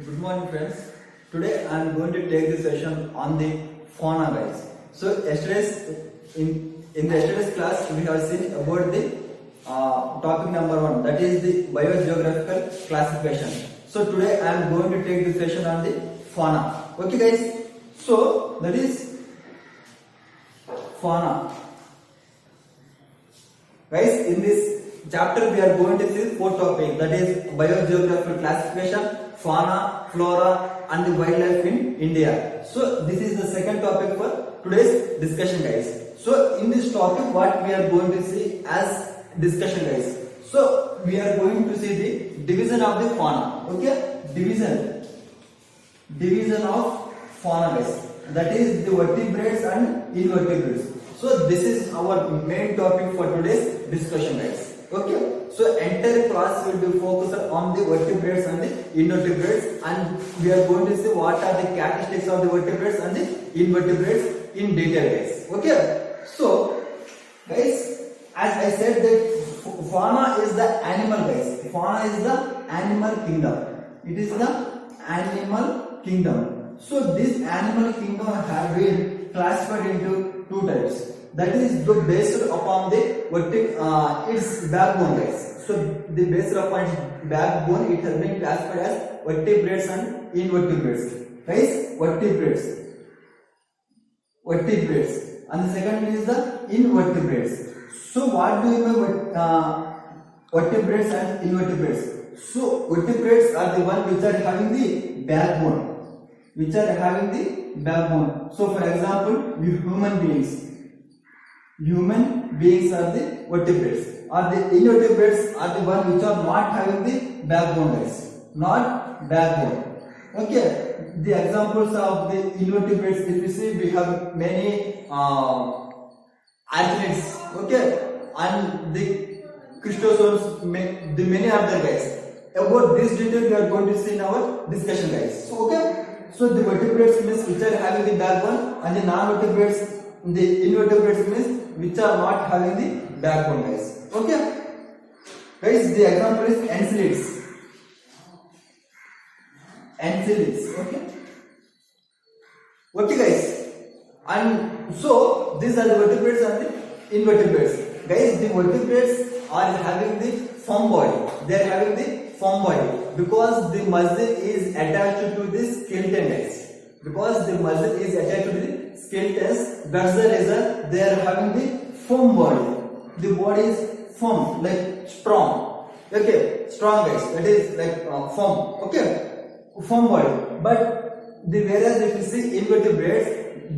Good morning, friends. Today I am going to take the session on the fauna, guys. So in the yesterday's class we have seen about the topic number 1, that is the biogeographical classification. So today I am going to take the session on the fauna. Okay, guys. So that is fauna. Guys, in this chapter we are going to see 4 topics, that is biogeographical classification, fauna, flora and the wildlife in India. So this is the second topic for today's discussion, guys. So in this topic what we are going to see as discussion, guys. So we are going to see the division of the fauna. Okay, division of fauna, guys. That is the vertebrates and invertebrates. So this is our main topic for today's discussion, guys. Okay, so entire class will be focused on the vertebrates and the invertebrates, and we are going to see what are the characteristics of the vertebrates and the invertebrates in detail, guys. Okay, so guys, as I said that fauna is the animal, guys. Fauna is the animal kingdom. It is the animal kingdom. So this animal kingdom have been classified into 2 types. That is based upon the its backbone, guys. So the based upon its backbone, it has been classified as vertebrates and invertebrates. Guys, vertebrates, and the second is the invertebrates. So what do you mean vertebrates and invertebrates? So vertebrates are the one which are having the backbone. So for example, human beings are the vertebrates, or the invertebrates are the one which are not having the backbone, guys. Not backbone. Okay, the examples of the invertebrates, if you see, we have many athletes, okay, and the crustaceans, the many other, guys. About this detail we are going to see in our discussion, guys. So okay, so the vertebrates means which are having the backbone, and the non-vertebrates, the invertebrates means which are not having the backbone, guys. Okay, guys, the example is annelids. Okay, guys, and so these are the vertebrates and the invertebrates. Guys, the vertebrates are having the firm body. They are having the firm body because the muscle is attached to the skeleton, guys. Because the muscle is attached to the skeleton, that's the reason they are having the firm body. The body is firm, like strong. Okay, strong, guys. That is like firm. Okay, firm body. But whereas if you see invertebrates,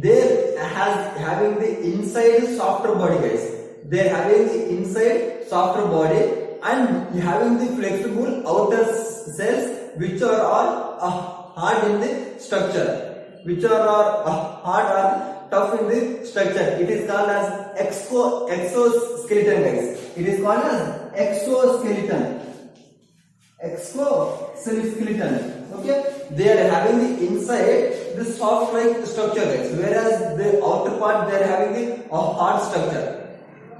they having the inside softer body, guys. They are having the inside softer body and having the flexible outer cells which are all hard in the structure. Which are hard or tough in the structure. It is called as exoskeleton, guys. It is called as exoskeleton. Okay, they are having the inside the soft like structure, guys, whereas the outer part they are having the hard structure.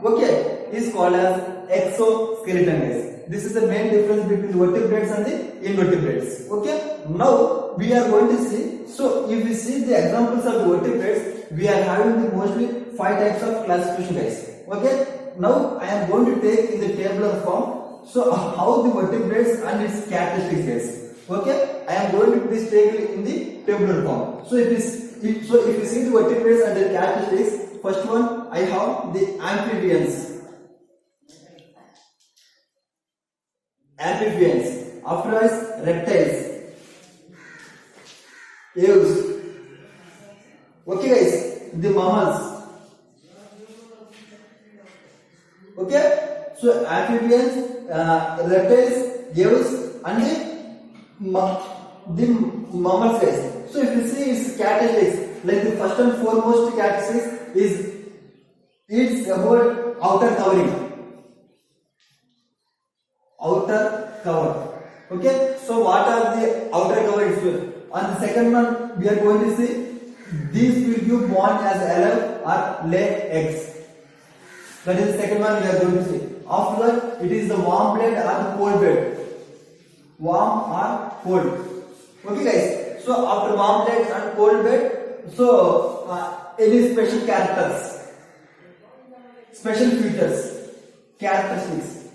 Okay, is called as exoskeleton, guys. This is the main difference between the vertebrates and the invertebrates. Okay, now we are going to see. So if we see the examples of the vertebrates, we are having the mostly 5 types of classification, guys. Okay, now I am going to take in the tabular form. So how the vertebrates and its characteristics, guys. Okay, I am going to please take it in the tabular form. So if you see the vertebrates and their characteristics, first one I have the amphibians. After reptiles, aves. Okay, guys, the mammals. Okay, so amphibians, reptiles, aves, and the mammals, guys. So if you see its characteristics, like the first and foremost characteristics is it's about outer covering. Outer cover. Okay, so what are the outer cover? On the second one, we are going to see these will give born as alive or lay eggs. That is the second one we are going to see. After that, it is the warm blood or the cold blood. Warm or cold. Okay guys, so after warm blood and cold blood, so any special characters, special features, characteristics.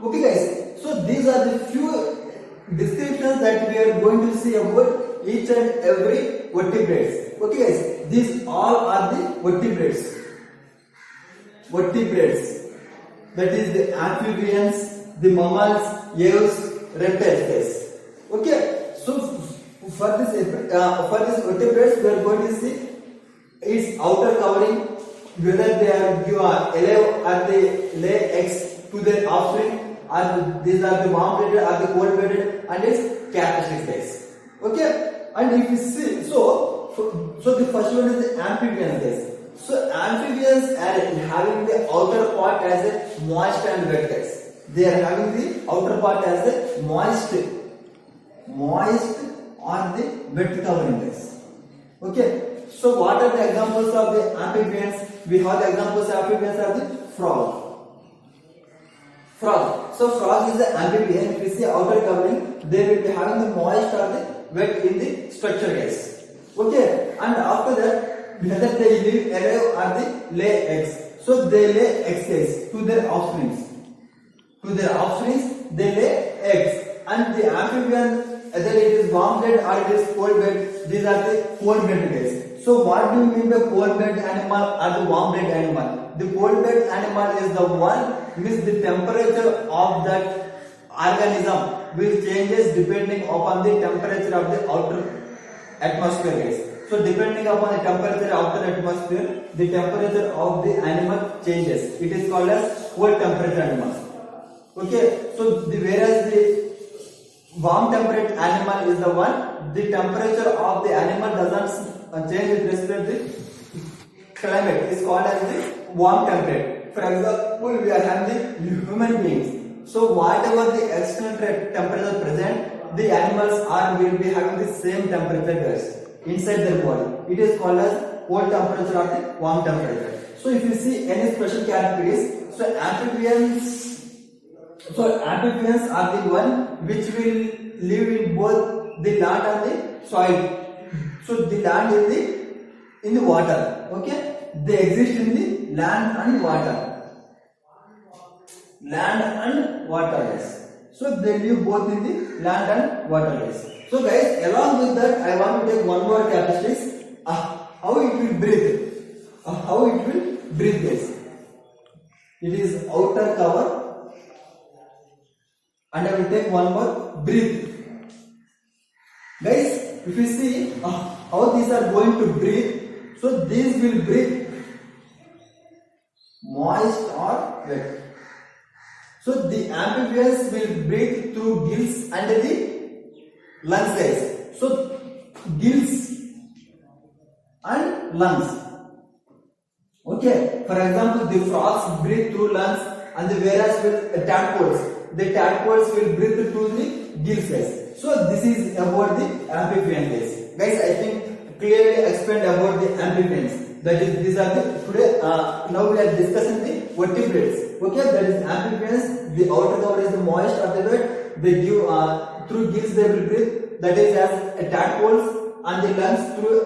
Okay guys, so these are the few descriptions that we are going to see about each and every vertebrates. Okay guys, these all are the vertebrates. Vertebrates, that is the amphibians, the mammals, aves, reptiles guys. Okay, so for this vertebrates we are going to see its outer covering, whether they are alive or they lay eggs to their offspring, or these are the warm-blooded or the cold-blooded, and its characteristics guys. Okay, and if you see, so the first one is the amphibians guys. So amphibians are having the outer part as a moist and wet guys. They are having the outer part as a moist or the wet covering guys. Okay, so what are the examples of the amphibians? We have the examples of amphibians are the frog. So frog is the amphibian. If you see outer covering, they will be having the moist or the wet in the structure guys. Okay, and after that, whether they live alive or they lay eggs. So they lay eggs to their offsprings. They lay eggs. And the amphibian, either it is warm blood or it is cold blood, these are the cold blood guys. So what do you mean by cold blood animal or the warm blood animal? The cold blood animal is the one means the temperature of that organism will changes depending upon the temperature of the outer atmosphere guys. So depending upon the temperature of the atmosphere, the temperature of the animal changes. It is called as cold temperature animals. Okay, so whereas the warm temperature animal is the one, the temperature of the animal doesn't change with respect to the climate. It is called as the warm temperature. For example, we are having the human beings. So whatever the external temperature present, the animals will be having the same temperature guys inside their body. It is called as cold temperature or the warm temperature. So if you see any special characteristics, so amphibians are the one which will live in both the land and the soil. So the land is in the water. Okay, they exist in the land and water. Guys. So they live both in the land and water guys. So guys, along with that, I want to take one more characteristics. How it will breathe. Guys. It is outer cover, and I will take one more breathe. Guys, if you see how these are going to breathe, so these will breathe moist or wet. So the amphibians will breathe through gills and the lungs guys. So gills and lungs. Okay, for example, the frogs breathe through lungs, and whereas with tadpoles, the tadpoles will breathe through the gills guys. So this is about the amphibian guys. Guys, I think clearly explained about the amphibians. That is, these are the today. Now we are discussing the vertebrates. Okay, that is amphibians. The outer cover is the moist or the wet. They give through gills they will breathe. That is as tadpoles, and the lungs through.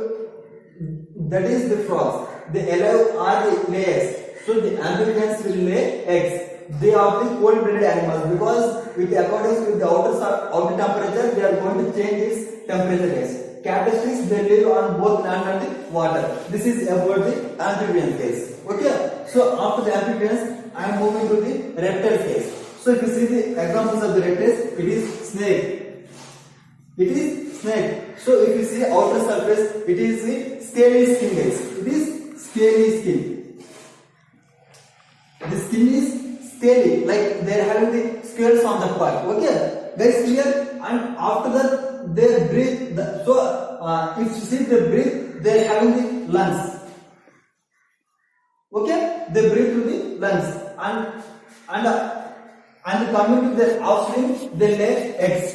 That is the frogs. The alive are the lay eggs. So the amphibians will lay eggs. They are the cold-blooded animals because with according with the outer temperature, they are going to change its temperature guys. Characteristics, they live on both land and the water. This is about the amphibian case. Okay. So after the amphibians, I am moving to the reptiles case. So if you see the examples of the reptiles, it is snake. So if you see outer surface, it is the scaly skin guys. It is scaly skin. The skin is scaly, like they are having the scales on the part. Okay, guys, clear. And after that, they breathe. If you see they breathe, they are having the lungs. Okay, they breathe through the lungs, and coming to their offspring, they lay eggs.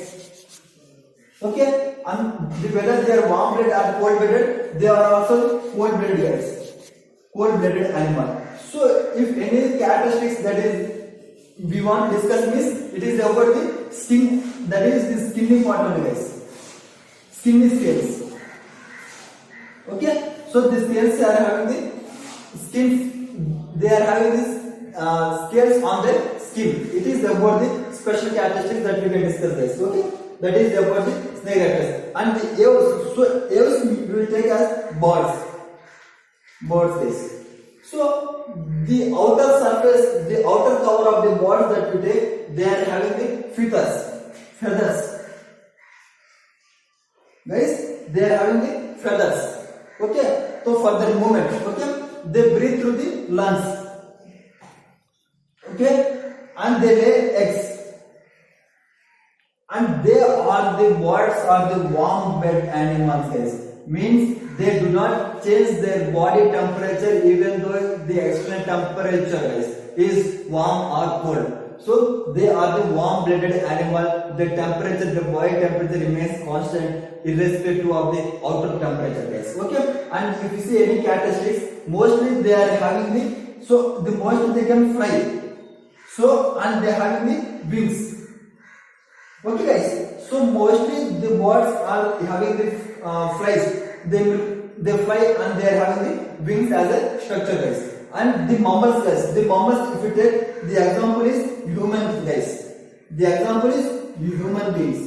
Okay, and whether they are warm-blooded or cold-blooded, they are also cold-blooded guys, cold-blooded animal. So if any characteristics, that is we want to discuss means it is about the skin, that is the skinny part only guys. Skinny scales. Okay, so the scales are having the skin, they are having this scales on their skin. It is about the special characteristics that we can discuss guys. Okay, that is about the snake characteristics. And the aves, so aves we will take as birds guys. So the outer surface, the outer cover of the birds that we take, they are having the feathers guys, they are having the feathers. Okay, so for their movement, okay, they breathe through the lungs. Okay, and they lay eggs, and they are the birds are the warm blooded animals guys. Means they do not change their body temperature even though the external temperature guys is warm or cold. So they are the warm blooded animal. The temperature, the body temperature remains constant irrespective of the outer temperature guys. Okay, and if you see any characteristics, mostly they are having the, so the mostly they can fly. So and they are having the wings. Okay guys, so mostly the birds are having the flies. They fly and they are having the wings as a structure guys. And the mammals guys, the mammals, if you take the example is human guys. The example is human beings.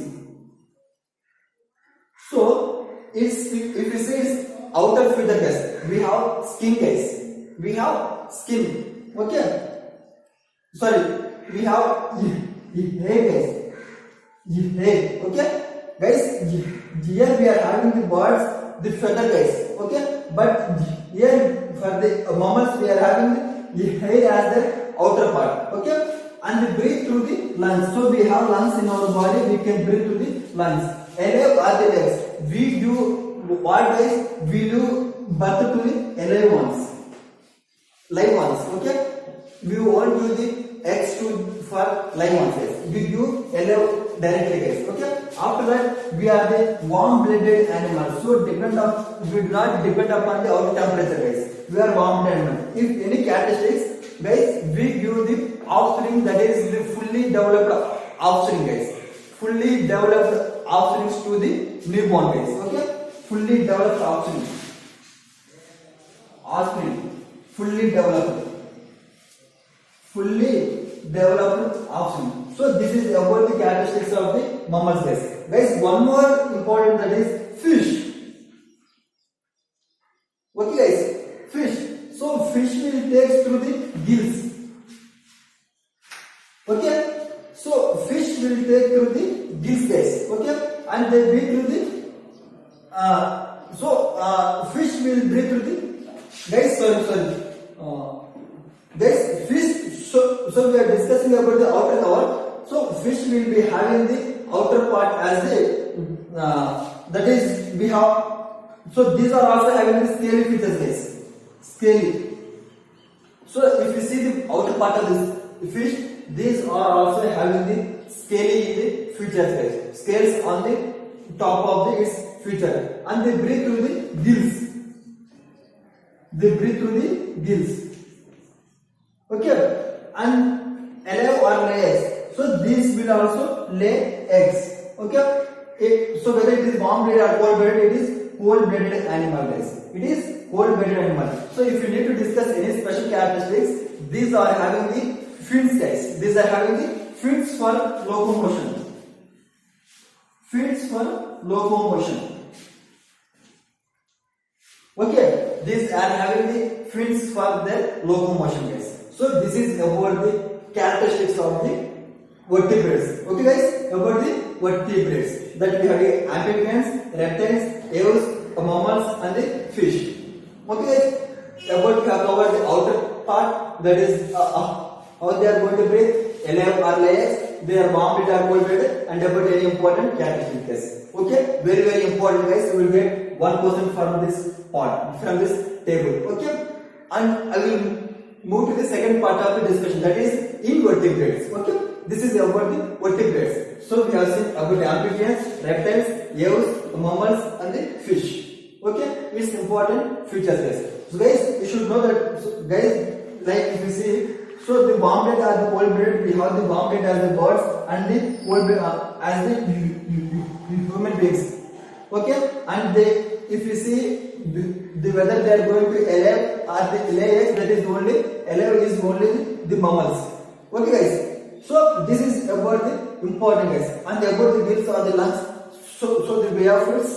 So it's, if you see it's outer feather guys, we have skin guys. We have skin. Okay. Sorry, we have hair guys. Hair. Okay, guys. Here we are having the birds, the feather guys. Okay, but here for the mammals we are having the hair as the outer part. Okay, and we breathe through the lungs. So we have lungs in our body. We can breathe through the lungs. Alive are the legs. We do what guys? We do birth to the alive ones. Live ones. Okay. We won't do the eggs for live ones guys. We do alive directly guys. Okay. After that we are the warm blooded animals. So we do not depend upon the outer temperature guys. We are warm blooded animals. If any characteristics guys, we give the offspring, that is the fully developed offspring guys. Fully developed offspring to the newborn guys. Okay. Fully developed offspring. Fully developed offspring. So this is about the characteristics of the mammals guys. Guys, one more important, that is fish. Okay guys, fish. So fish will take through the gills. Okay. So fish will take through the gills guys. Okay. And they breathe through the fish will breathe through the guys. Guys, fish. So we are discussing about the outer cover. So fish will be having the outer part as the that is we have. So these are also having the scaly features guys. Scaly. So if you see the outer part of this fish, these are also having the scaly features guys. Scales on the top of its feature, and they breathe through the gills. Okay. And alive or lay eggs. So these will also lay eggs. Okay. So whether it is warm blooded or cold blooded, it is cold blooded animal guys. It is cold blooded animal. So if you need to discuss any special characteristics, these are having the fins guys. These are having the fins for locomotion. Okay. These are having the fins for their locomotion guys. So this is about the characteristics of the vertebrates. Okay guys, about the vertebrates, that we have amphibians, reptiles, aves, mammals and the fish. Okay guys, about we have covered the outer part, that is how they are going to breathe, alive or lay eggs, they are warm blooded or cold blooded, and about any important characteristics. Okay, very important guys. You will get one question from this part, from this table. Okay, and I will move to the second part of the discussion, that is invertebrates. Okay, this is about the vertebrates. So we have seen about amphibians, reptiles, aves, mammals and the fish. Okay, it's important features guys. So guys, you should know that, so guys, like if you see, so the warm blood as the cold blood, we have the warm blood as the birds and the cold blood as the human beings. Okay, and they, if you see whether they are going to alive or the LAX, that is only alive is only the mammals. Okay guys, so this is about the important guys, and about the gills or the lungs, so the way of its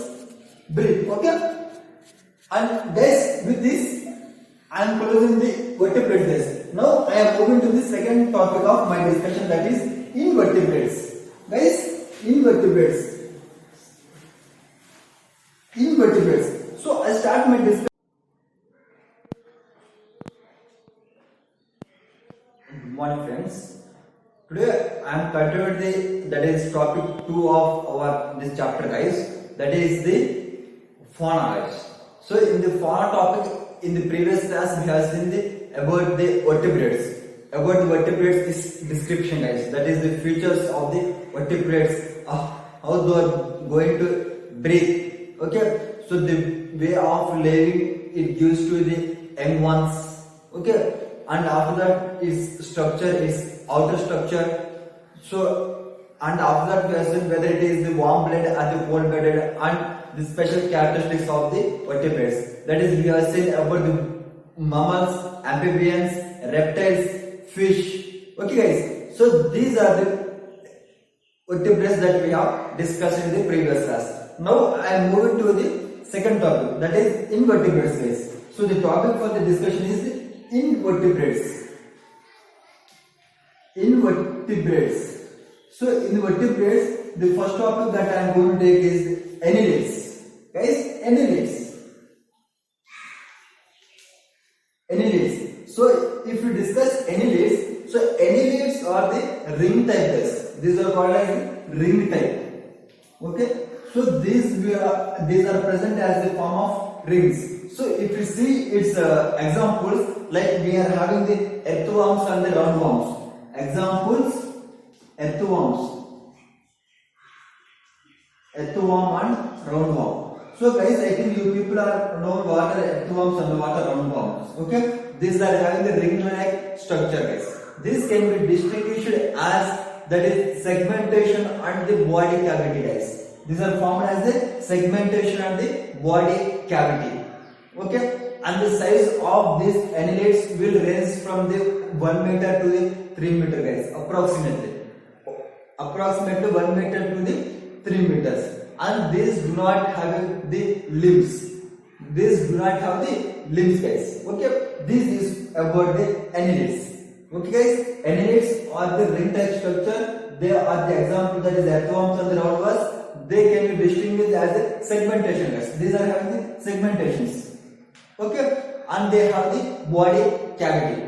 breathe. Okay, and guys, with this I am closing the vertebrates guys. Now I am moving to the second topic of my discussion, that is invertebrates. Guys, invertebrates. Invertebrates. So I start my discussion. Good morning friends. Today I am continuing the, that is topic 2 of our this chapter guys, that is the fauna guys. So in the fauna topic, in the previous class we have seen the about the vertebrates. About the vertebrates is description guys, that is the features of the vertebrates, how they are going to breathe. Okay, so the way of living it gives to the young ones. Okay, and after that its structure is outer structure. So and after that we have seen whether it is the warm blooded or the cold blooded, and the special characteristics of the vertebrates. That is, we have seen about the mammals, amphibians, reptiles, fish. Okay guys, so these are the vertebrates that we have discussed in the previous class. Now I am moving to the second topic, that is invertebrates guys. So the topic for the discussion is the invertebrates. Invertebrates. So invertebrates, the first topic that I am going to take is annelids. Guys, annelids. Annelids. So if you discuss annelids, so annelids are the ring type guys. These are called as ring type. Okay. So these are present as the form of rings. So if you see its examples, like we are having the earthworms and the roundworms. Examples: earthworms, earthworm and roundworm. So guys, I think you people are know what are earthworms and what are roundworms. Okay, these are having the ring-like structure guys. This can be distinguished as, that is, segmentation and the body cavity guys. These are formed as the segmentation and the body cavity. Okay, and the size of these annelids will range from the 1 meter to the 3 meter guys, approximately 1 meter to the 3 meters. And these do not have the limbs. These do not have the limbs guys. Okay, this is about the annelids. Okay guys, annelids are the ring type structure. They are the example, that is earthworms and the roundworms. They can be distinguished as a segmentation guys. These are having the segmentations. Okay, and they have the body cavity.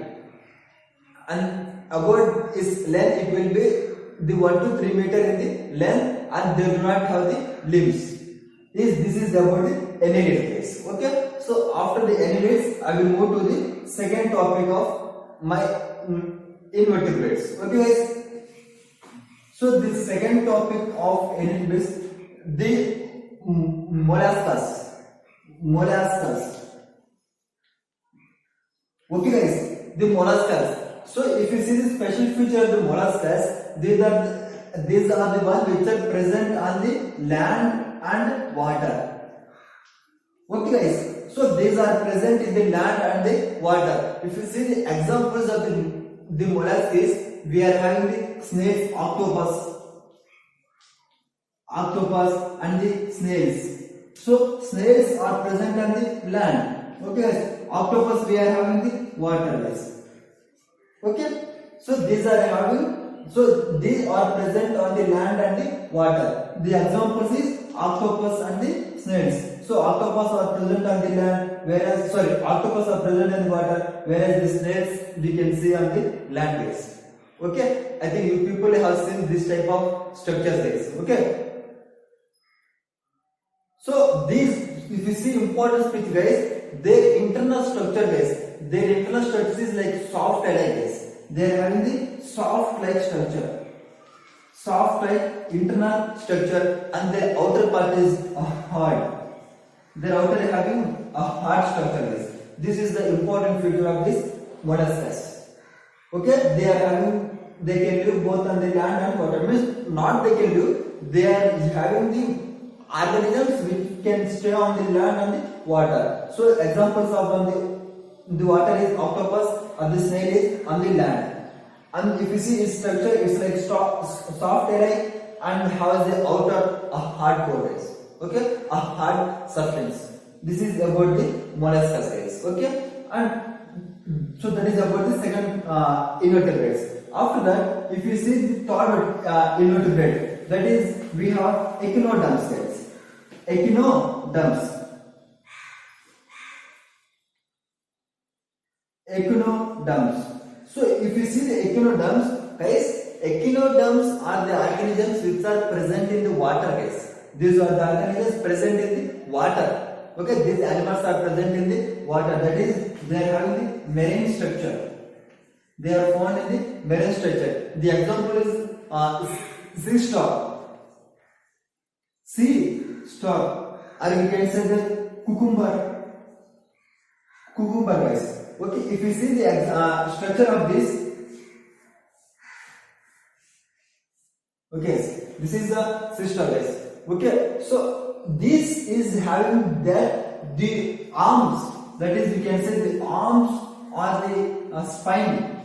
And about its length, it will be the 1 to 3 meter in the length, and they do not have the limbs. This is about the annelids guys. Okay, so after the annelids, I will move to the second topic of my invertebrates. Okay guys. So the second topic of invertebrates, the molluscs. Okay guys, the molluscs. So if you see the special feature of the molluscs, these are the ones which are present on the land and water. Okay guys, so these are present in the land and the water. If you see the examples of the molluscs, we are having the snails, octopus and the snails. So snails are present on the land. Okay guys, octopus we are having the water guys. Okay, so these are present on the land and the water. The examples is octopus and the snails. So octopus are present on the land, octopus are present in the water, whereas the snails we can see on the land guys. Okay, I think you people have seen this type of structures guys. Okay, so these, if you see important speech guys, their internal structure is like soft allied guys. They are having the soft like structure, soft like internal structure, and their outer part is hard. Their outer is having a hard structure guys. This is the important feature of this molluscs. Okay, they can live both on the land and water. Means not they can live, they are having the organisms which can stay on the land and the water. So examples of on the water is octopus, or the snail is on the land. And if you see its structure, it's like soft area and has the outer a hard core guys. Okay, a hard substance. This is about the molluscus guys. Okay, and so that is about the second invertebrates. After that, if you see the third invertebrate, that is we have echinoderms guys. Echinoderms. Echinoderms. So if you see the echinoderms, guys, echinoderms are the organisms which are present in the water, guys. These are the organisms present in the water. Okay, these animals are present in the water. That is, they are having the marine structure. They are found in the marine structure. The example is sea star. Sea star, or you can say the cucumber. Cucumber, guys. Okay, if you see the structure of this, okay, this is the sister guys. Okay, so this is having that the arms, that is we can say the arms or the spine.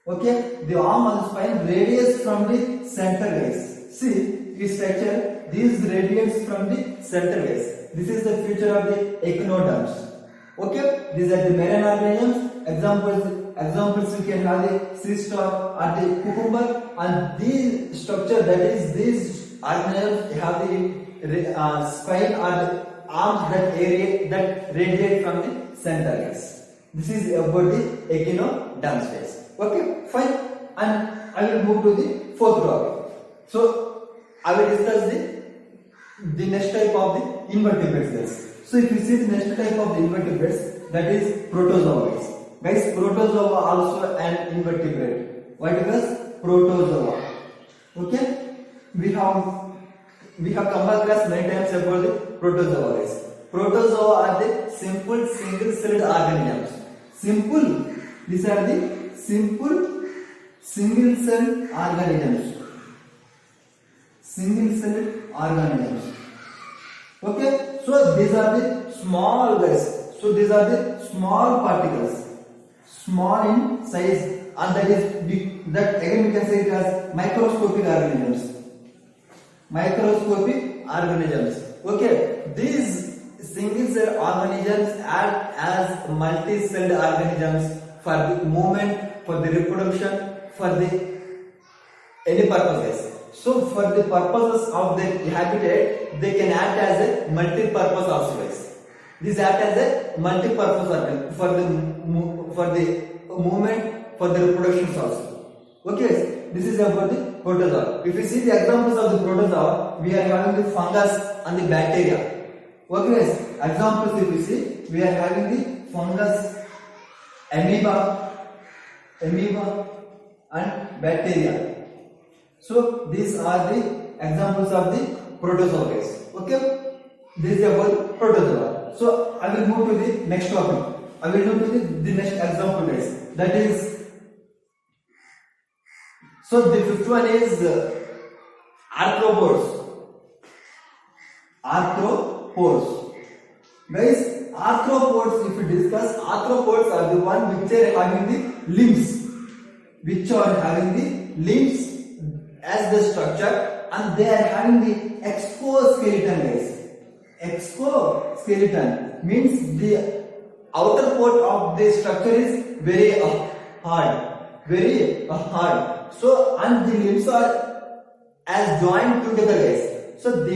Okay, the arm or the spine radiates from the center guys. See this structure, these radiates from the center guys. This is the feature of the echinoderms. Okay, these are the marine organisms. Examples you can have the sea star or the cucumber, and this structure, that is these organisms have the spine or the arms that radiate from the center guys. This is about the echinoderms guys. Okay, fine. And I will move to the fourth topic. So I will discuss the next type of the invertebrates guys. So if you see the next type of the invertebrates, that is protozoa guys. Guys, protozoa also an invertebrate. Why? Because protozoa. Okay, we have come across many times about the protozoa guys. Protozoa are the simple single-celled organisms. Simple. These are the simple single-celled organisms. Single-celled organisms. Okay, so these are the small guys. So these are the small particles, small in size, and that is big. That again we can say it as microscopic organisms. Microscopic organisms. Okay, these single-celled organisms act as multi-celled organisms for the movement, for the reproduction, for the any purposes. So for the purposes of their habitat, they can act as a multi-purpose also guys. These act as a multi-purpose organ for the movement, for the reproduction also. Okay, this is about the protozoa. If you see the examples of the protozoa, we are having the fungus and the bacteria. Okay guys, examples if you see, we are having the fungus, amoeba and bacteria. So these are the examples of the protozoa guys. Okay, this is about protozoa. So I will move to the next topic. I will move to the next example guys. That is, so the fifth one is arthropods. Arthropods. Guys, arthropods, if you discuss, arthropods are the one which are having the limbs. Which are having the limbs as the structure, and they are having the exoskeleton guys. Exoskeleton means the outer part of the structure is very hard. So and the limbs are as joined together guys. So the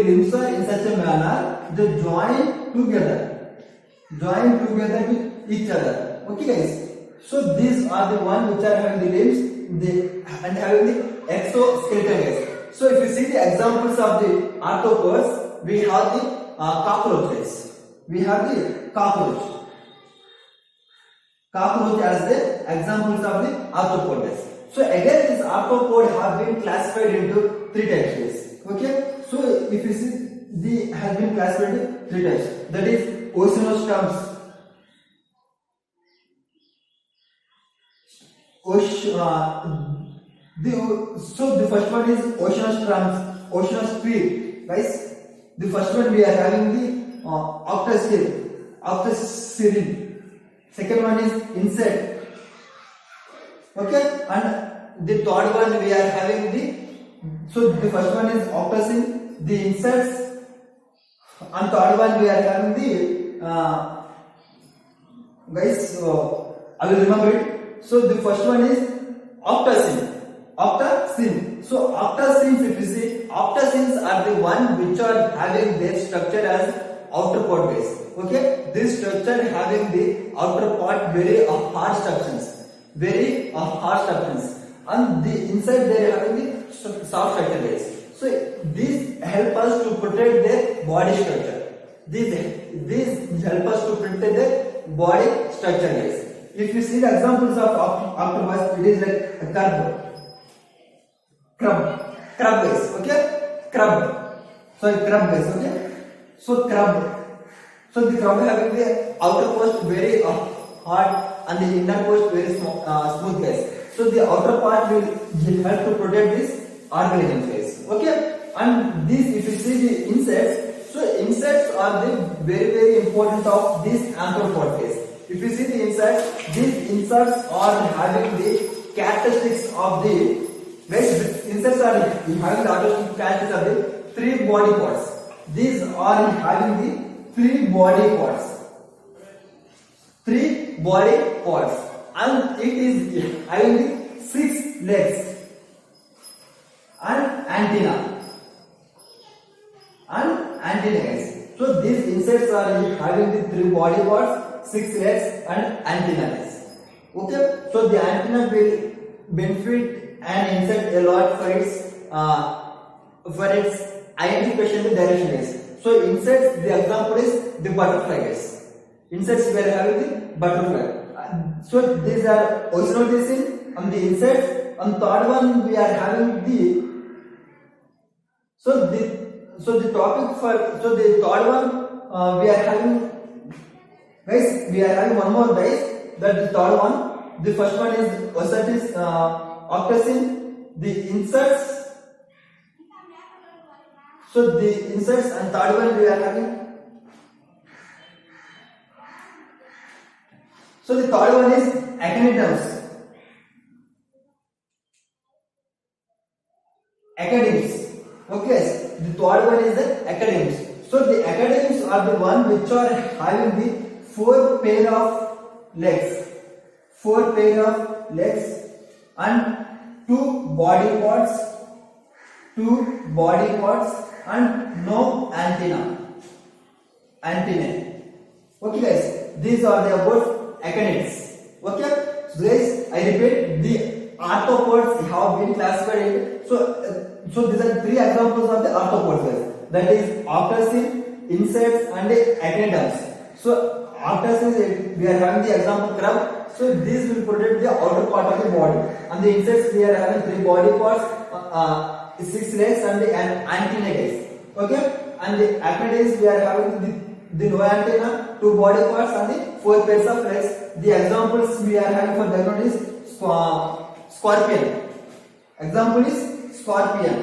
limbs are in such a manner they join together with each other. Okay guys. So these are the one which are having the limbs and having the exoskeleton guys. So if you see the examples of the arthropods, we have the cockroaches. We have the cockroach as the examples of the arthropods. So again, this arthropod have been classified into three types. Okay. So if you see, the has been classified into three types. That is oceanostomes, the first one is oceanosphere, guys. The first one we are having the octosphere. Second one is insect. Okay, and the third one we are having the first one is octosphere, the insects, and third one we are having the guys. I will remember it. So the first one is octocene. So octocenes, if you see, octocenes are the one which are having their structure as outer part base. Okay, this structure having the outer part very hard substance, and the inside they are having the soft structure base. So these help us to protect their body structure. These help us to protect their body structure base. If you see the examples of octopus, it is like a crab base. Okay, crab base. Okay, so crab. So the crab having the outer post very hard and the inner post very smooth base. So the outer part will help to protect this organism phase. Okay, and this, if you see the insects, so insects are the very important of this arthropod phase. If you see the insects, these insects are having the characteristics of the insects are having the characteristics of the three body parts. These are having the three body parts, and it is having the 6 legs and antenna guys. So these insects are having the 3 body parts, 6 legs and antenna guys. Okay, so the antenna will benefit an insect a lot for its identification the direction guys. So insects, the example is the butterfly guys. Insects we are having the butterfly. So these are oceanodactyl and the insects, and third one we are having the the third one we are having guys, we are having one more guys, that the third one, the first one is octocene, the insects. So the insects, and third one we are having. So the third one is echinoderms. Okay, the third one is the echinoderms. So the echinoderms are the one which are having the 4 pair of legs, and 2 body parts, and no antennae. Okay guys, these are the about echinids. Okay, so guys, I repeat, the arthropods have been classified. So these are 3 examples of the arthropods guys. That is octocene, insects and echinoderms. So octocene we are having the example crab. So these will protect the outer part of the body, and the insects we are having 3 body parts, 6 legs and the antennae guys. Okay, and the echinids we are having the no antenna, 2 body parts and the 4 pairs of legs. The examples we are having for that one is scorpion. Example is scorpion.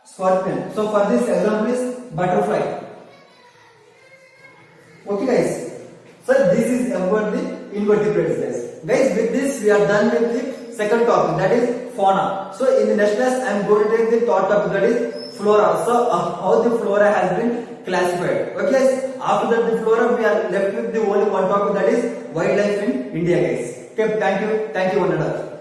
So for this example is butterfly. Okay guys, so this is about the invertebrates guys. With this we are done with the second topic, that is fauna. So in the next class I am going to take the third topic, that is flora. So how the flora has been classified. Okay, after that the flora we are left with the only one topic, that is wildlife in India guys. Okay, thank you one and all.